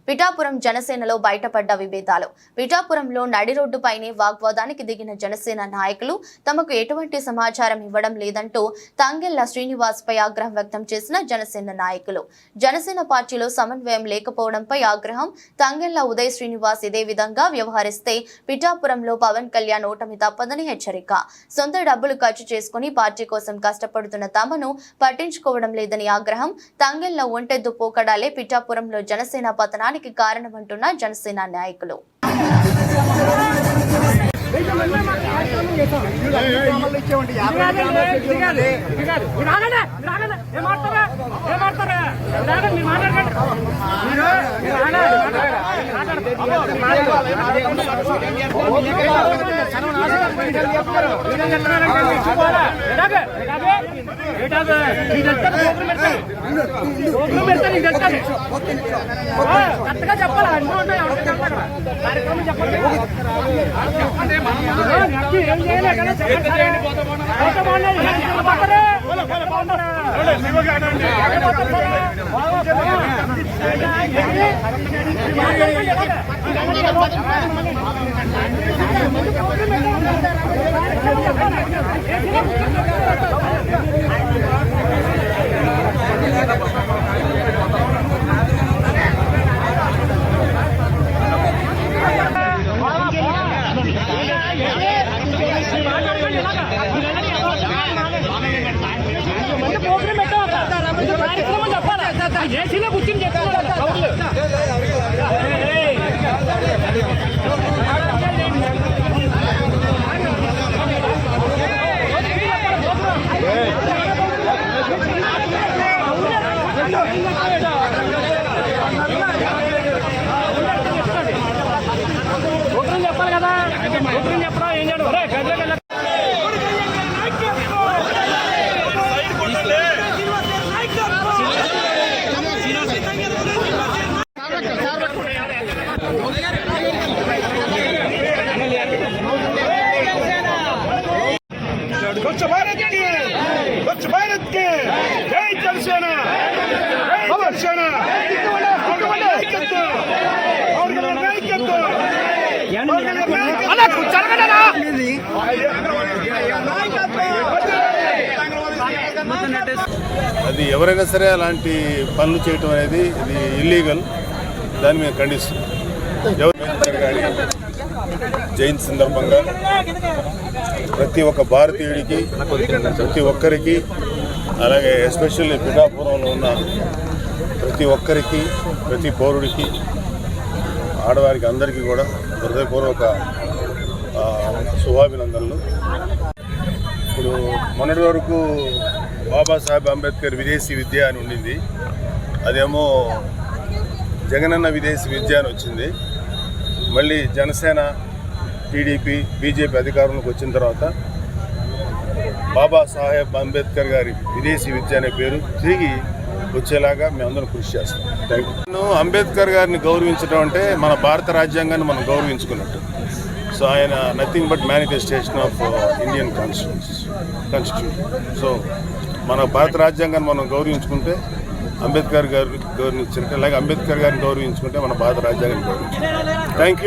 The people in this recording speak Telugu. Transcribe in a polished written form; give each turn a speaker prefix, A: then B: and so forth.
A: పిఠాపురం జనసేనలో బయటపడ్డ విభేదాలు. పిఠాపురంలో నడి రోడ్డుపైనే వాగ్వాదానికి దిగిన జనసేన నాయకులు తమకు ఎటువంటి సమాచారం ఇవ్వడం లేదంటూ తంగెళ్ల శ్రీనివాస్ పై ఆగ్రహం వ్యక్తం చేసిన జనసేన నాయకులు. జనసేన పార్టీలో సమన్వయం లేకపోవడంపై ఆగ్రహం. తంగెళ్ల ఉదయ్ శ్రీనివాస్ ఇదే విధంగా వ్యవహరిస్తే పిఠాపురంలో పవన్ కళ్యాణ్ ఓటమి తప్పదని హెచ్చరిక. సొంత డబ్బులు ఖర్చు చేసుకుని పార్టీ కోసం కష్టపడుతున్న తమను పట్టించుకోవడం లేదని ఆగ్రహం. తంగెళ్ల ఒంటెద్దు పోకడాలే పిఠాపురంలో జనసేన పతనానికి కారణమంటున్న జనసేన నాయకులు.
B: చెప్పాలి కదా చెప్పరా ఏం చేయడం.
C: स्वच्छ भारत के जय जनसेना, जय जनसेना।
D: అది ఎవరైనా సరే అలాంటి పనులు చేయటం అనేది ఇది ఇల్లీగల్. దాన్ని మేము ఖండిస్తున్నాం. జైన్ సందర్భంగా ప్రతి ఒక్క భారతీయుడికి, ప్రతి ఒక్కరికి, అలాగే ఎస్పెషల్లీ పిఠాపురంలో ఉన్న ప్రతి ఒక్కరికి, ప్రతి పౌరుడికి, ఆడవారికి అందరికీ కూడా హృదయపూర్వక శుభాభినందనలు. ఇప్పుడు మొన్నటి వరకు బాబాసాహెబ్ అంబేద్కర్ విదేశీ విద్య అని ఉండింది. అదేమో జగనన్న విదేశీ విద్య అని వచ్చింది. మళ్ళీ జనసేన, టీడీపీ, బీజేపీ అధికారంలోకి వచ్చిన తర్వాత బాబాసాహెబ్ అంబేద్కర్ గారి విదేశీ విద్య అనే పేరు తిరిగి వచ్చేలాగా మేమందరం కృషి చేస్తాం. Thank you. అంబేద్కర్ గారిని గౌరవించడం అంటే మన భారత రాజ్యాంగాన్ని మనం గౌరవించుకున్నట్టు. సో ఆయన nothing but manifestation of Indian constitution. So మన భారత రాజ్యాంగాన్ని మనం గౌరవించుకుంటే అంబేద్కర్ గారిని గౌరవించినట్టు, అలాగే అంబేద్కర్ గారిని గౌరవించుకుంటే మన భారత రాజ్యాంగాన్ని గౌరవించుకుంటాం. Thank you.